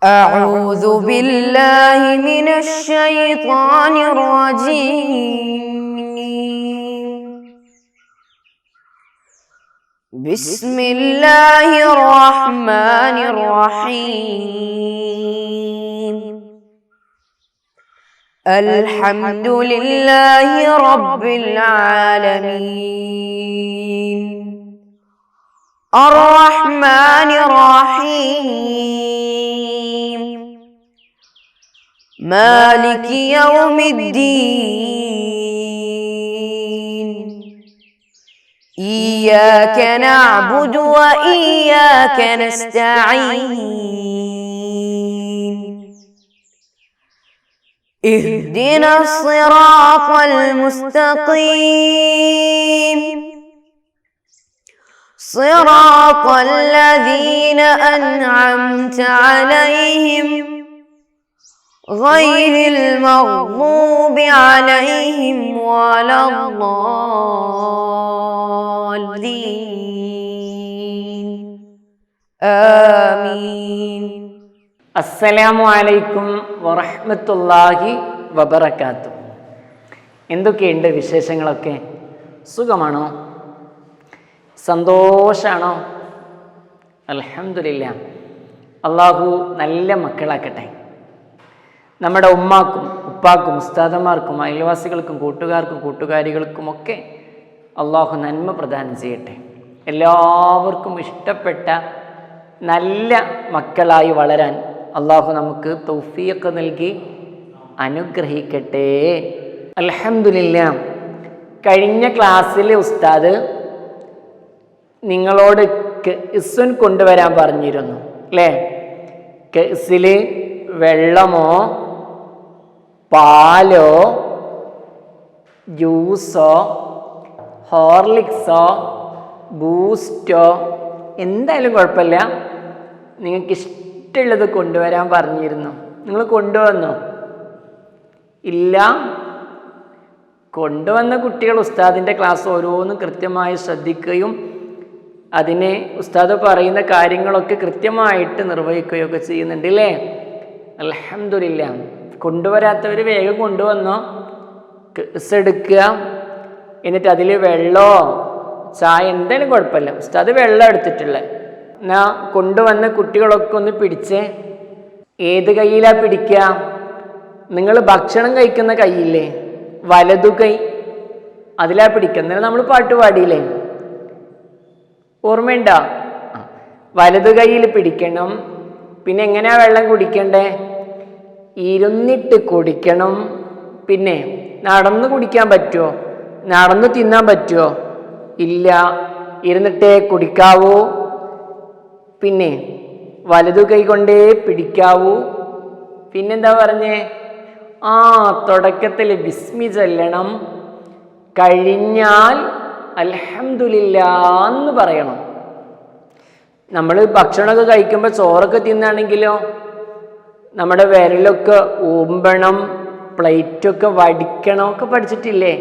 أعوذ بالله من الشيطان الرجيم. بسم الله الرحمن الرحيم. الحمد لله رب العالمين الرحمن الرحيم مالك يوم الدين إياك نعبد وإياك نستعين اهدنا الصراط المستقيم صراط الذين أنعمت عليهم غير المغضوب عليهم ولا الضالين آمين. അസ്സലാമു അലൈക്കും വറഹ്മത്തുള്ളാഹി വബറകാതുഹു. എന്തൊക്കെയുണ്ട് വിശേഷങ്ങളൊക്കെ? സുഖമാണോ? സന്തോഷാണോ? അൽഹംദുലില്ലാ. അള്ളാഹു നല്ല മക്കളാക്കട്ടെ. നമ്മുടെ ഉമ്മാക്കും ഉപ്പാക്കും ഉസ്താദന്മാർക്കും അയൽവാസികൾക്കും കൂട്ടുകാർക്കും കൂട്ടുകാരികൾക്കുമൊക്കെ അള്ളാഹു നന്മ പ്രദാനം ചെയ്യട്ടെ. എല്ലാവർക്കും ഇഷ്ടപ്പെട്ട നല്ല മക്കളായി വളരാൻ അള്ളാഹു നമുക്ക് തൗഫീഖ് നൽകി അനുഗ്രഹിക്കട്ടെ. അൽഹംദുലില്ലാ. കഴിഞ്ഞ ക്ലാസ്സിൽ ഉസ്താദ് നിങ്ങളോട് കെസ്സുൻ കൊണ്ടുവരാൻ പറഞ്ഞിരുന്നു അല്ലേ? കെസ്സിൽ വെള്ളമോ പാലോ ജ്യൂസോ ഹോർലിക്സോ ബൂസ്റ്റോ എന്തായാലും കുഴപ്പമില്ല, നിങ്ങൾക്ക് ഇഷ്ടമുള്ളത് കൊണ്ടുവരാൻ പറഞ്ഞിരുന്നു. നിങ്ങൾ കൊണ്ടുവന്നോ? ഇല്ല. കൊണ്ടുവന്ന കുട്ടികൾ ഉസ്താദിൻ്റെ ക്ലാസ് ഓരോന്നും കൃത്യമായി ശ്രദ്ധിക്കുകയും അതിനെ ഉസ്താദ് പറയുന്ന കാര്യങ്ങളൊക്കെ കൃത്യമായിട്ട് നിർവഹിക്കുകയൊക്കെ ചെയ്യുന്നുണ്ട് അല്ലേ? അൽഹംദുലില്ലാ. കൊണ്ടുവരാത്തവർ വേഗം കൊണ്ടുവന്നോ. കെസ് എടുക്കുക, എന്നിട്ട് അതിൽ വെള്ളമോ ചായ എന്തായാലും കുഴപ്പമില്ല. ഉസ്താദ് വെള്ളം എടുത്തിട്ടുള്ളത് എന്നാ കൊണ്ടുവന്ന കുട്ടികളൊക്കെ ഒന്ന് പിടിച്ചേ. ഏത് കൈയിലാണ് പിടിക്കുക? നിങ്ങൾ ഭക്ഷണം കഴിക്കുന്ന കൈയില്ലേ, വലതു കൈ, അതിലാ പിടിക്കുക. എന്നാലും നമ്മൾ പാട്ട് പാടിയില്ലേ, ഓർമ്മയുണ്ടോ? വലതു കൈയിൽ പിടിക്കണം. പിന്നെ എങ്ങനെയാ വെള്ളം കുടിക്കണ്ടേ? ഇരുന്നിട്ട് കുടിക്കണം. പിന്നെ നടന്ന് കുടിക്കാൻ പറ്റുമോ? നടന്ന് തിന്നാൻ പറ്റുമോ? ഇല്ല, ഇരുന്നിട്ടേ കുടിക്കാവൂ. പിന്നെ വലതു കൈ കൊണ്ടേ പിടിക്കാവൂ. പിന്നെന്താ പറഞ്ഞേ? തുടക്കത്തിൽ ബിസ്മി ചൊല്ലണം. കഴിഞ്ഞാൽ അൽഹംദുലില്ലാ എന്ന് പറയണം. നമ്മൾ ഭക്ഷണമൊക്കെ കഴിക്കുമ്പോൾ ചോറൊക്കെ തിന്നാണെങ്കിലോ നമ്മുടെ വിരലൊക്കെ ഊമ്പണം, പ്ലേറ്റൊക്കെ വടിക്കണം ഒക്കെ പഠിച്ചിട്ടില്ലേ?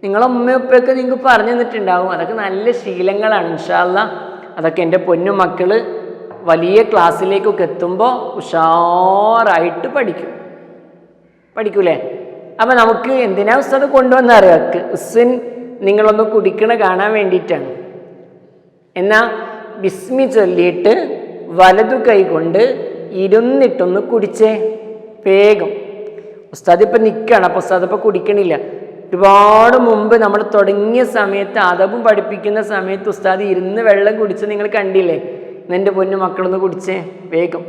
നിങ്ങളെ ഉമ്മയൊപ്പൊക്കെ നിങ്ങൾക്ക് പറഞ്ഞു തന്നിട്ടുണ്ടാവും. അതൊക്കെ നല്ല ശീലങ്ങളാണ്. ഇൻഷാ അല്ലാ അതൊക്കെ എൻ്റെ പൊന്നു മക്കൾ വലിയ ക്ലാസ്സിലേക്കൊക്കെ എത്തുമ്പോൾ ഉഷാറായിട്ട് പഠിക്കൂലേ? അപ്പം നമുക്ക് എന്തിനാ ഉസ്താദ് കൊണ്ടുവന്നറിയാം? ഉസ്സൻ നിങ്ങളൊന്ന് കുടിക്കണ കാണാൻ വേണ്ടിയിട്ടാണ്. എന്നാൽ ബിസ്മി ചൊല്ലിയിട്ട് വലതു കൈ കൊണ്ട് ഇരുന്നിട്ടൊന്ന് കുടിച്ചേ വേഗം. ഉസ്താദ് ഇപ്പം നിൽക്കുകയാണ്, അപ്പോൾ ഉസ്താദ് ഇപ്പം കുടിക്കണില്ല. ഒരുപാട് മുമ്പ് നമ്മൾ തുടങ്ങിയ സമയത്ത് അദബും പഠിപ്പിക്കുന്ന സമയത്ത് ഉസ്താദ് ഇരുന്ന് വെള്ളം കുടിച്ച് നിങ്ങൾ കണ്ടില്ലേ? എൻ്റെ പൊന്നു മക്കളൊന്ന് കുടിച്ചേ വേഗം,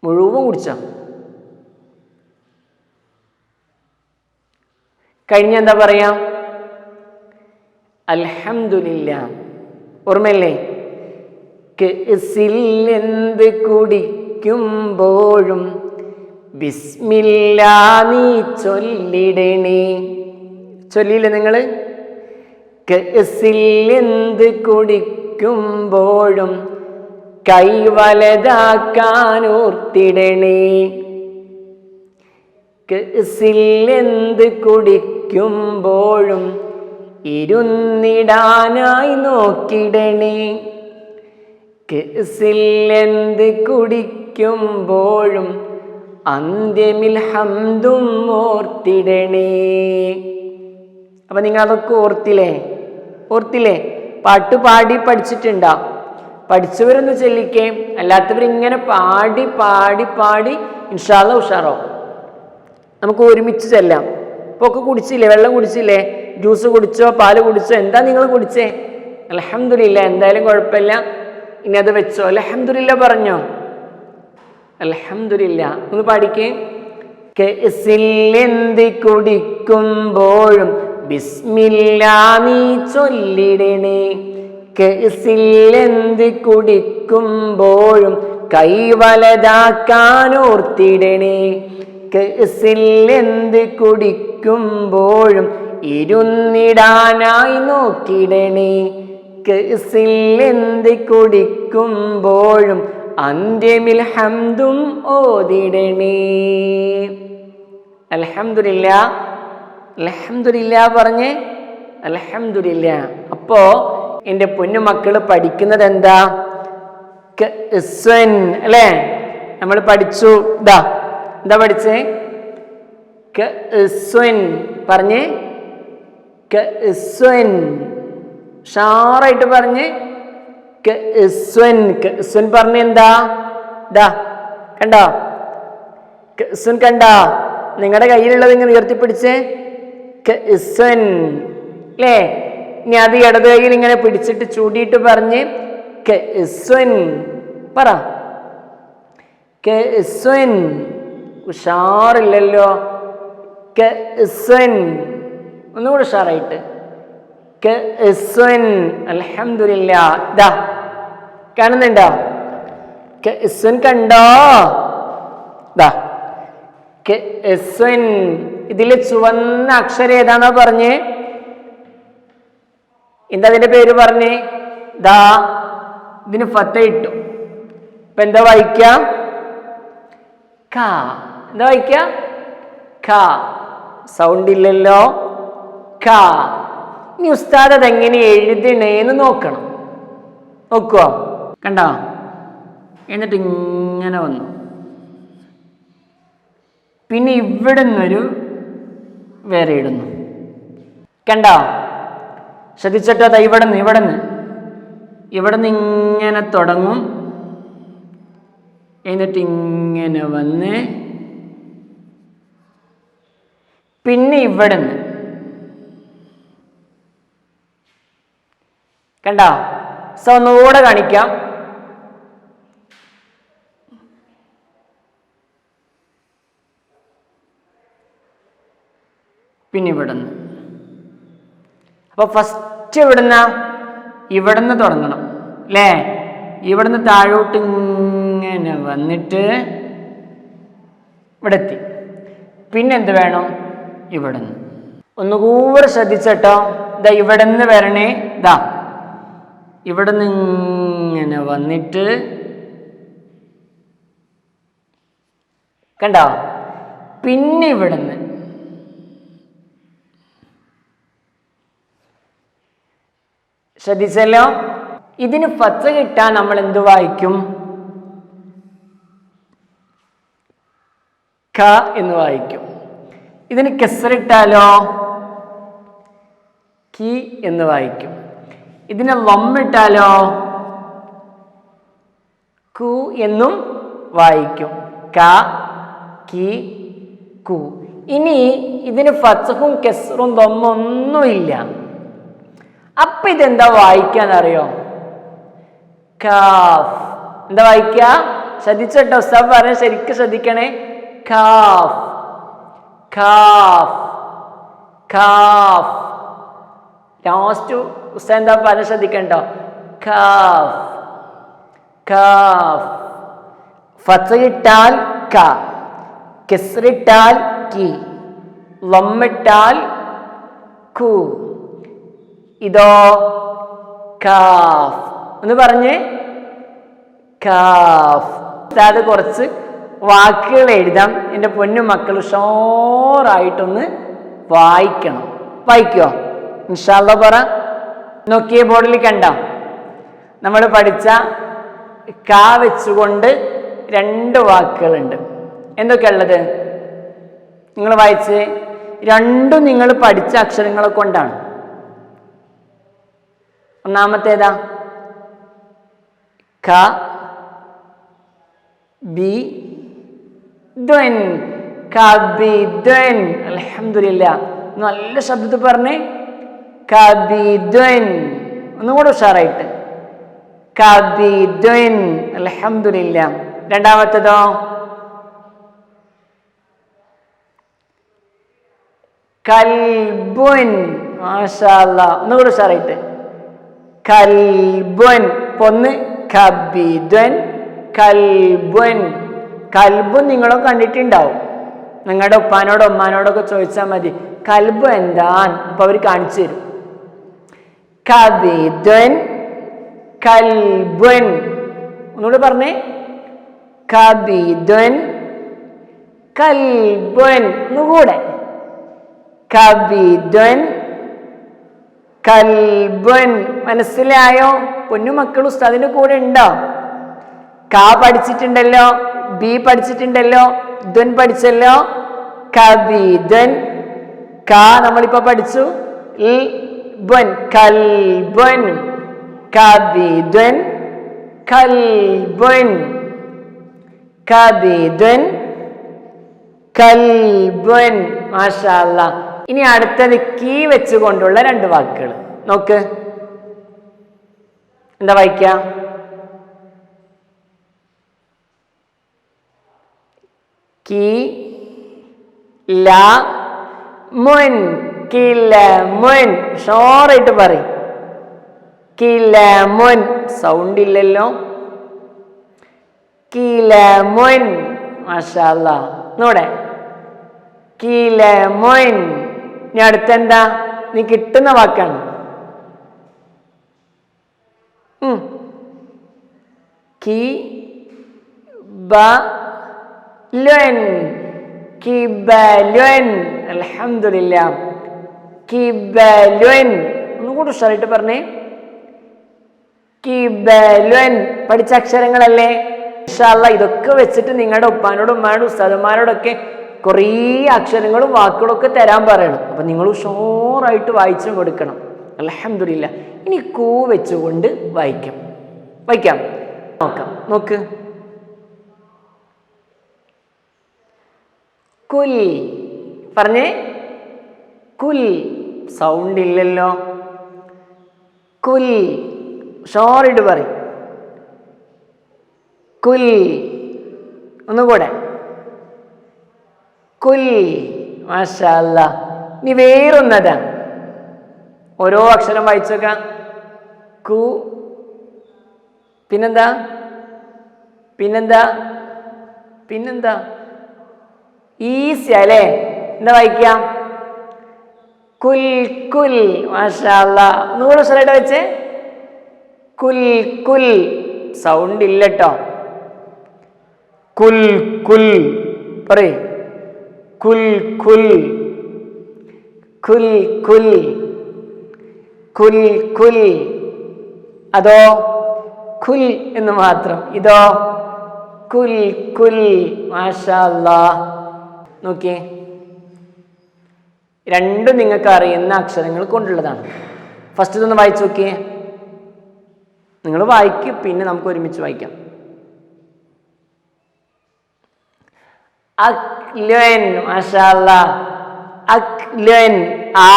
മുഴുവൻ കുടിച്ചോ. കഴിഞ്ഞ എന്താ പറയാ? അൽഹംദുലില്ലാ. ഓർമ്മയില്ലേ? കെസിൽ എന്ത് കുടിക്കുമ്പോഴും ബിസ്മില്ലാ നീ ചൊല്ലിടണേ. ചൊല്ലിയില്ലേ നിങ്ങൾ? കെസിൽ എന്ത് കുടിക്കുമ്പോഴും കൈ വലതാക്കാൻ ഓർത്തിടണേ. കെസിൽ എന്ത് കുടിക്കുമ്പോഴും ഇരുന്നിടാനായി നോക്കിടണേ. കെസിൽ എന്ത് കുടിക്കുമ്പോഴും അന്ത്യമിൽ ഹംദും ഓർത്തിടണേ. അപ്പൊ നിങ്ങൾ അതൊക്കെ ഓർത്തില്ലേ? പാട്ട് പാടി പഠിച്ചിട്ടുണ്ടോ? പഠിച്ചവരൊന്ന് ചൊല്ലിക്കേ, അല്ലാത്തവരിങ്ങനെ പാടി പാടി പാടി ഇൻഷാ അല്ലാഹ് ഉഷാറാവും. നമുക്ക് ഒരുമിച്ച് ചെല്ലാം. ഇപ്പോൾ ഒക്കെ കുടിച്ചില്ലേ? വെള്ളം കുടിച്ചില്ലേ? ജ്യൂസ് കുടിച്ചോ? പാല് കുടിച്ചോ? എന്താ നിങ്ങൾ കുടിച്ചേ? അൽഹംദുലില്ലാ, എന്തായാലും കുഴപ്പമില്ല. ഇനി അത് വെച്ചോ. അൽഹംദുലില്ലാ പറഞ്ഞോ? അൽഹംദുലില്ലാ ഒന്ന് പാടിക്കേ. കെസിൽ എന്ത് കുടിക്കുമ്പോഴും ബിസ്മില്ലാ നീ ചൊല്ലിടണേ. കെസിൽ എന്ത് കുടിക്കുമ്പോഴും കൈവലതാക്കാൻ ഓർത്തിടണേ. കെസിൽ എന്ത് കുടിക്കുമ്പോഴും ഇരുന്നിടാനായി നോക്കിടണേ. കെസിൽ എന്ത് കുടിക്കുമ്പോഴും അന്ത്യമിൽ ഹംദും ഓതിടണേ. അൽഹംദുലില്ലാ, അൽഹംദുലില്ലാ പറഞ്ഞേ. അൽഹംദുലില്ലാ. അപ്പോ എൻ്റെ പൊന്നുമക്കള് പഠിക്കുന്നത് എന്താ? അല്ലേ? നമ്മൾ പഠിച്ചു. എന്താ പഠിച്ചേ? പറഞ്ഞേ. ഷാറായിട്ട് പറഞ്ഞേ. പറഞ്ഞ എന്താ? കണ്ടോ? കണ്ടോ? നിങ്ങളുടെ കയ്യിലുള്ളത് ഇങ്ങനെ ഉയർത്തിപ്പിടിച്ചേ. അല്ലേ? ഇനി അത് ഇടത് കയ്യിൽ ഇങ്ങനെ പിടിച്ചിട്ട് ചൂടിയിട്ട് പറഞ്ഞ് പറ. ഉഷാറില്ലല്ലോ. ഒന്നുകൂടെ ഉഷാറായിട്ട്. അൽഹംദുലില്ലാ. കാണുന്നുണ്ടോ? കണ്ടോ? ഇതില് ചുവന്ന അക്ഷരം ഏതാണോ പറഞ്ഞേ? എന്താ അതിന്റെ പേര് പറഞ്ഞേ? ഇതിന് ഫത്ത ഇട്ടു. ഇപ്പൊ എന്താ വായിക്ക? എന്താ വായിക്ക? സൗണ്ട് ഇല്ലല്ലോ. ഇനി ഉസ്താദ് അതെങ്ങനെ എഴുതണേന്ന് നോക്കണം. നോക്കുവോ? കണ്ടോ? എന്നിട്ട് ഇങ്ങനെ വന്നു. പിന്നെ ഇവിടെ നിന്നൊരു വേറെ ഇടുന്നു. കണ്ടോ? ശ്രദ്ധിച്ചിട്ടോ? ഇവിടെ നിന്ന് ഇങ്ങനെ തുടങ്ങും. എന്നിട്ട് ഇങ്ങനെ വന്ന് പിന്നെ ഇവിടെ നിന്ന്. കണ്ടോ? ഒന്നുകൂടെ കാണിക്കാം. പിന്നെ ഇവിടുന്ന്. അപ്പൊ ഫസ്റ്റ് ഇവിടുന്ന് തുടങ്ങണം അല്ലേ? ഇവിടുന്ന് താഴോട്ട് ഇങ്ങനെ വന്നിട്ട് ഇവിടെ എത്തി. പിന്നെന്ത് വേണം? ഇവിടുന്ന്. ഒന്നുകൂടെ ശ്രദ്ധിച്ചട്ടോ. ഇവിടുന്ന് വരണേ. ഇവിടുന്ന് ഇങ്ങനെ വന്നിട്ട് കണ്ടോ? പിന്നെ ഇവിടുന്ന് ശ്രദ്ധിച്ചല്ലോ. ഇതിന് ഫത്ത് കിട്ടാൻ നമ്മൾ എന്ത് വായിക്കും? ക എന്ന് വായിക്കും. ഇതിന് കസ്റിട്ടാലോ? കി എന്ന് വായിക്കും. ഇതിന് ലമ്മിട്ടാലോ? കു എന്നും വായിക്കും. ക, കി, കു. ഇനി ഇതിന് ഫത്ഹും കസ്റും ലമ്മൊന്നുമില്ല. അപ്പൊ ഇതെന്താ വായിക്കാന്നറിയോ? കാഫ്. എന്താ വായിക്ക? ശ്രദ്ധിച്ചോ? ഉസ്താദ് പറഞ്ഞ ശരിക്കും ശ്രദ്ധിക്കണേ. Calf, calf, calf. ലാസ്റ്റ് ഉസ്താദ് എന്താ പറഞ്ഞ ശ്രദ്ധിക്കണ്ടോ? Calf, calf. ഫത്ഹ് ഇട്ടാൽ ക, കസ്റിട്ടാൽ കി, ലമ്മിട്ടാൽ കു. ഇതോ കാഫ്. ഒന്ന് പറഞ്ഞേ. കാഫ്. അത് കുറച്ച് വാക്കുകൾ എഴുതാം. എൻ്റെ പൊന്നു മക്കൾ ഉഷാറായിട്ടൊന്ന് വായിക്കണം. വായിക്കോ? ഇൻഷാ അല്ലാഹ് പറ. നോക്കിയ ബോർഡിൽ കണ്ടോ? നമ്മൾ പഠിച്ച കാ വെച്ചുകൊണ്ട് 2 വാക്കുകളുണ്ട്. എന്തൊക്കെയുള്ളത്? നിങ്ങൾ വായിച്ച്. രണ്ടും നിങ്ങൾ പഠിച്ച അക്ഷരങ്ങളെ കൊണ്ടാണ്. ഒന്നാമത്തേതാ? ക ബി ദ്വൻ. കബിദ്വൻ. അൽഹംദുലില്ലാ. നല്ല ശബ്ദത്തിൽ പറഞ്ഞേ. കബിദ്വൻ. ഒന്നുകൂടെ ഉഷാറായിട്ട്. കബിദ്വൻ. അൽഹംദുലില്ലാ. രണ്ടാമത്തേതോ? കൽബുൻ. മാഷാ അല്ലാഹ്. ഒന്നുകൂടെ ഉഷാറായിട്ട്. കൽബുൻ. ഒന്ന് കബിദ്വൻ, കൽബുൻ. കൽബുൻ നിങ്ങളെ കണ്ടിട്ടുണ്ടാവും. നിങ്ങളുടെ ഉപ്പാനോടോ ഉമ്മാനോടൊക്കെ ചോദിച്ചാൽ മതി കൽബ് എന്താണ്, അപ്പൊ അവർ കാണിച്ചു തരും. കബിദ്വൻ, കൽബുൻ. ഒന്നുകൂടെ പറഞ്ഞേ. കബിദ്വൻ, കൽബുൻ. ഒന്നുകൂടെ. കബിദ്വൻ, കൽബുൻ. മനസ്സിലായോ? പൊന്നുമക്കൾ ഉസ്താദിന്റെ കൂടെ ഉണ്ടോ? കാ പഠിച്ചിട്ടുണ്ടല്ലോ, ബി പഠിച്ചിട്ടുണ്ടല്ലോ, ദ്വൻ പഠിച്ചല്ലോ. കബിദ്വൻ. കാ നമ്മളിപ്പോ പഠിച്ചു. ൽബുൻ. കൽബുൻ. കബിദ്വൻ, കൽബുൻ. കബിദ്വൻ, കൽബുൻ. മാഷാ അല്ലാഹ്. ഇനി അടുത്തത് കീ വെച്ചുകൊണ്ടുള്ള 2 വാക്കുകൾ നോക്ക്. എന്താ വായിക്ക? കി ല മുൻ. കിലമുൻ. ഷോറായിട്ട് പറയും. കിലമുൻ. സൗണ്ട് ഇല്ലല്ലോ. കിലമുൻ. മാഷാ അല്ലാഹ്. നോടെ. കിലമുൻ. ഇനി അടുത്തെന്താ? നീ കിട്ടുന്ന വാക്കാണ്. കി ബ ലുൻ. കിബലുൻ. അൽഹംദുലില്ലാ. കിബലുൻ. ഒന്നുകൂടി ഉഷാറായിട്ട് പറഞ്ഞേ. കിബലുൻ. പഠിച്ച അക്ഷരങ്ങളല്ലേ? ഇൻഷാ അല്ലാഹ് ഇതൊക്കെ വെച്ചിട്ട് നിങ്ങളുടെ ഉപ്പാനോടും ഉമ്മാനോടും ഉസ്താദന്മാരോടൊക്കെ കുറേ അക്ഷരങ്ങളും വാക്കുകളും ഒക്കെ തരാൻ പറയണം. അപ്പൊ നിങ്ങൾ ഉഷാറായിട്ട് വായിച്ചു കൊടുക്കണം. അൽഹംദുലില്ലാ. ഇനി കൂ വെച്ചുകൊണ്ട് വായിക്കാം. നോക്കാം. നോക്ക്. കുൽ. പറഞ്ഞേ. കുൽ. സൗണ്ട് ഇല്ലല്ലോ. കുൽ. ഷോറിട്ട് പറയും. കുൽ. ഒന്നുകൂടെ. കുൽ. മാഷാ അല്ലാഹ്. ഇനി വേറൊന്നതാ. ഓരോ അക്ഷരം വായിച്ചോക്കാം. കു. പിന്നെന്താ? ഈസി അല്ലേ? എന്താ വായിക്കാം? കുൽ. കുൽ. മാഷാ അല്ലാഹ്. ഒന്നുകൂടെ ഉഷാറായിട്ട് വെച്ചേ. കുൽ. കുൽ. സൗണ്ട് ഇല്ലട്ടോ. കുൽ. കുൽ. പറയ്. കുൽ. കുൽ. കുൽ. കുൽ. കുൽ. കുൽ. അതോ കുൽ എന്ന് മാത്രം. ഇതോ കുൽ. കുൽ. മാഷാ അല്ലാഹ്. നോക്കിയേ. രണ്ടും നിങ്ങൾക്ക് അറിയുന്ന അക്ഷരങ്ങൾ കൊണ്ടുള്ളതാണ്. ഫസ്റ്റ് ഇതൊന്ന് വായിച്ചു നോക്കിയേ. നിങ്ങൾ വായിക്കും, പിന്നെ നമുക്ക് ഒരുമിച്ച് വായിക്കാം. അക്ലുൻ. മാഷാ അല്ലാഹ്. അക്ലുൻ. ആ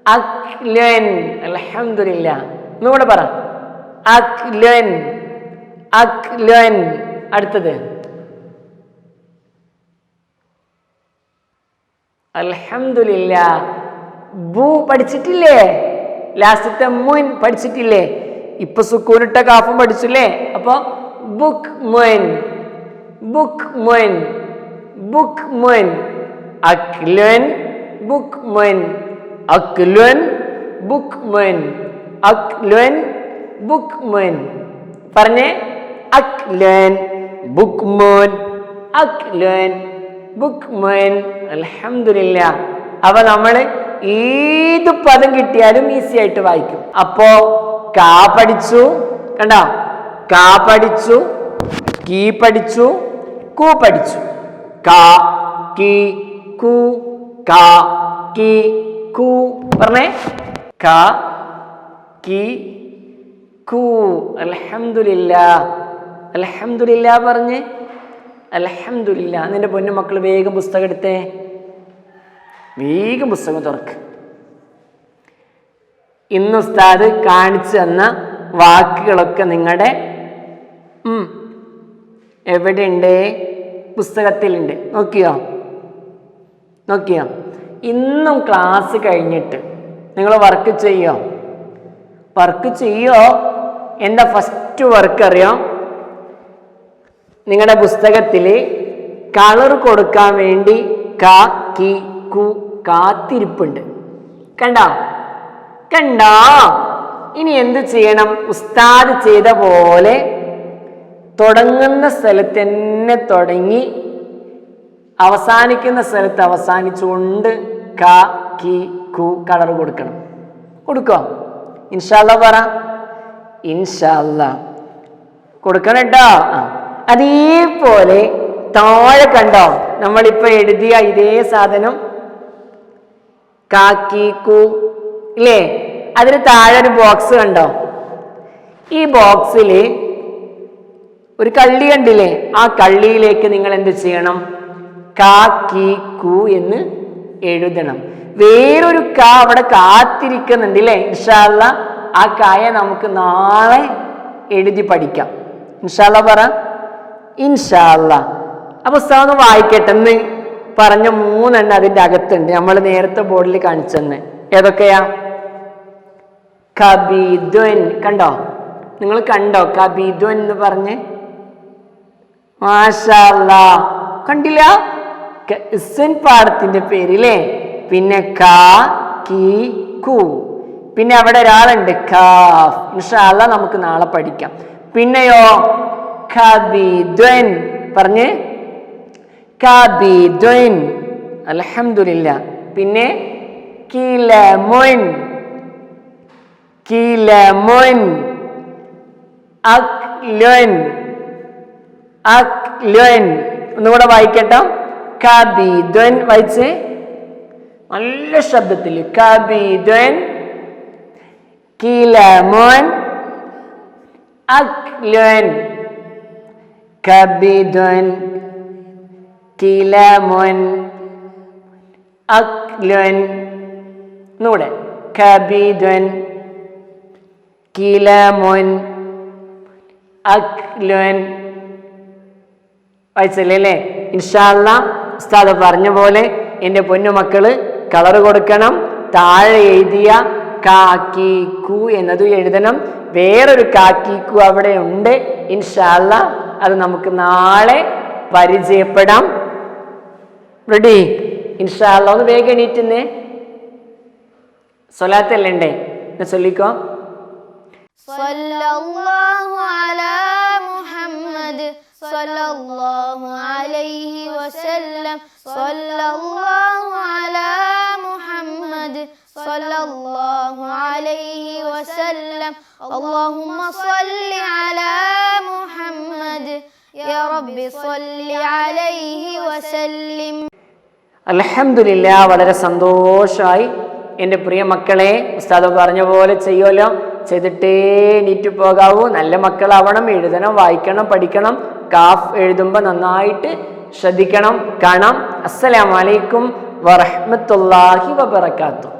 അക്ലുൻ. അൽഹംദുലില്ലാ. ഒന്നുകൂടെ പറ. അക്ലുൻ. അക്ലുൻ. അടുത്തത്. അൽഹംദുലില്ലാ. ബു പഠിച്ചിട്ടില്ലേ? ലാസ്റ്റത്തെ മുൻ പഠിച്ചിട്ടില്ലേ? ഇപ്പൊ സുക്കൂനിട്ട കാഫും പഠിച്ചില്ലേ? അപ്പൊ ബുക്ക് മുൻ. ബുക്ക് മുൻ. ബുക്ക് മുൻ. അക്ലുൻ. ബുക്ക് മുൻ. അക്ലുൻ. ബുക്ക് മുൻ. അക്ലുൻ. ബുക്ക് മുൻ. പറഞ്ഞേ. അക്ലുൻ. ബുക്ക് മുൻ. അക്ലുൻ. ബുക്ക് മുൻ. അൽഹംദുലില്ലാ. അപ്പൊ നമ്മള് ഏത് പദം കിട്ടിയാലും ഈസി ആയിട്ട് വായിക്കും. അപ്പോ കാ പഠിച്ചു. കണ്ടോ? കാ പഠിച്ചു, കീ പഠിച്ചു, കൂ പഠിച്ചു. കാ കീ കൂ, കാ കീ കൂ. പറഞ്ഞേ, കാ കീ കൂ. അൽഹംദുലില്ലാഹ്. അൽഹംദുലില്ലാഹ് പറഞ്ഞ്. അൽഹംദുലില്ലാഹ്. നിന്റെ പൊന്നു മക്കൾ വേഗം പുസ്തകം എടുത്തേ, വേഗം പുസ്തകം തുറക്ക്. ഇന്ന് ഉസ്താദ് കാണിച്ചു തന്ന വാക്കുകളൊക്കെ നിങ്ങളുടെ എവിടെയുണ്ട്? പുസ്തകത്തിലുണ്ട്. നോക്കിയോ? ഇന്നും ക്ലാസ് കഴിഞ്ഞിട്ട് നിങ്ങൾ വർക്ക് ചെയ്യോ? എന്താ ഫസ്റ്റ് വർക്ക് അറിയോ? നിങ്ങളുടെ പുസ്തകത്തിൽ കളർ കൊടുക്കാൻ വേണ്ടി കാ കീ കു കാത്തിരിപ്പുണ്ട്. കണ്ടോ? ഇനി എന്ത് ചെയ്യണം? ഉസ്താദ് ചെയ്ത പോലെ തുടങ്ങുന്ന സ്ഥലത്ത് തന്നെ തുടങ്ങി അവസാനിക്കുന്ന സ്ഥലത്ത് അവസാനിച്ചുകൊണ്ട് കാ കീ കു കളർ കൊടുക്കണം. കൊടുക്കോ? ഇൻഷാ അല്ലാഹ് പറ. ഇൻഷാ അല്ലാഹ് കൊടുക്കണം കേട്ടോ. അതേപോലെ താഴെ കണ്ടോ നമ്മളിപ്പോ എഴുതിയ ഇതേ സാധനം കാ കീ കു ഇല്ലേ? അതിന് താഴെ ഒരു ബോക്സ് കണ്ടോ? ഈ ബോക്സിൽ ഒരു കള്ളി കണ്ടില്ലേ? ആ കള്ളിയിലേക്ക് നിങ്ങൾ എന്ത് ചെയ്യണം? കാ കീ കു എന്ന് എഴുതണം. വേറൊരു കാ അവിടെ കാത്തിരിക്കുന്നുണ്ട് ഇല്ലേ? ഇൻഷാ അല്ലാഹ് ആ കായ നമുക്ക് നാളെ എഴുതി പഠിക്കാം. ഇൻഷാ അല്ലാഹ് പറ. ഇൻഷാ അല്ലാഹ്. അപ്പൊ ഉസ്താദ് വായിക്കട്ടെ. എന്ന് പറഞ്ഞ 3 എണ്ണം അതിൻ്റെ അകത്തുണ്ട്. നമ്മൾ നേരത്തെ ബോർഡിൽ കാണിച്ചെന്ന്. ഏതൊക്കെയാ? കബീദുൻ. കണ്ടോ? നിങ്ങൾ കണ്ടോ കബീദുൻ എന്ന് പറഞ്ഞ്? മാഷാ അല്ലാഹ്. കണ്ടില്ല? ഇസ്ൻ പാഠത്തിന്റെ പേരില്ലേ? പിന്നെ കാ കീ കു. പിന്നെ അവിടെ ഒരാളുണ്ട് കാഫ്. ഇൻഷാ അല്ലാഹ് നമുക്ക് നാളെ പഠിക്കാം. പിന്നെയോ കബീദുൻ പറഞ്ഞ്. കബീദുൻ. അൽഹംദുലില്ലാഹ്. പിന്നെ കിലമുൻ. കിലമുൻ. അക്ലുൻ. അക്ലുൻ. ഒന്നുകൂടെ വായിക്കട്ടോ. കബീദുൻ വായിച്ച് നല്ല ശബ്ദത്തിൽ. കബീദുൻ, കിലമുൻ, അക്ലുൻ. കബീദുൻ, കിലമുൻ, അക്ലുൻ. ഒന്നുകൂടെ. കബീദുൻ, കിലമുൻ, അക്ലുൻ. വായിച്ചല്ലേ അല്ലേ? ഇൻഷാ അല്ലാഹ് ഉസ്താദ് പറഞ്ഞ പോലെ എൻ്റെ പൊന്നുമക്കള് കളർ കൊടുക്കണം. താഴെ എഴുതിയ കാക്കി കു എന്നത് എഴുതണം. വേറൊരു കാക്കി കു അവിടെ ഉണ്ട്. ഇൻഷാ അല്ലാഹ് അത് നമുക്ക് നാളെ പരിചയപ്പെടാം. റെഡി? ഇൻഷാ അല്ലാഹ്. ഒന്ന് വേഗം എണീറ്റുന്നേ. സ്വലാത്തല്ലേ ഉണ്ടേ? ചൊല്ലിക്കോ. സല്ലല്ലാഹു അലാ മുഹമ്മദ് സല്ലല്ലാഹു അലൈഹി വസല്ലം. സല്ലല്ലാഹു അലാ മുഹമ്മദ് സല്ലല്ലാഹു അലൈഹി വസല്ലം. അല്ലാഹുമ്മ സ്വല്ലി അലാ മുഹമ്മദ് യാ റബ്ബി സ്വല്ലി അലൈഹി വസല്ലിം. അൽഹംദുലില്ലാഹ്. വളരെ സന്തോഷമായി എൻ്റെ പ്രിയ മക്കളെ. ഉസ്താദ് പറഞ്ഞ പോലെ ചെയ്യുമല്ലോ. ചെയ്തിട്ടേ എണീറ്റ് പോകാവൂ. നല്ല മക്കളാവണം. എഴുതണം, വായിക്കണം, പഠിക്കണം. കാഫ് എഴുതുമ്പോൾ നന്നായിട്ട് ശ്രദ്ധിക്കണം. കാണാം. അസ്സലാമു അലൈക്കും വറഹ്മത്തുള്ളാഹി വബറകാതുഹു.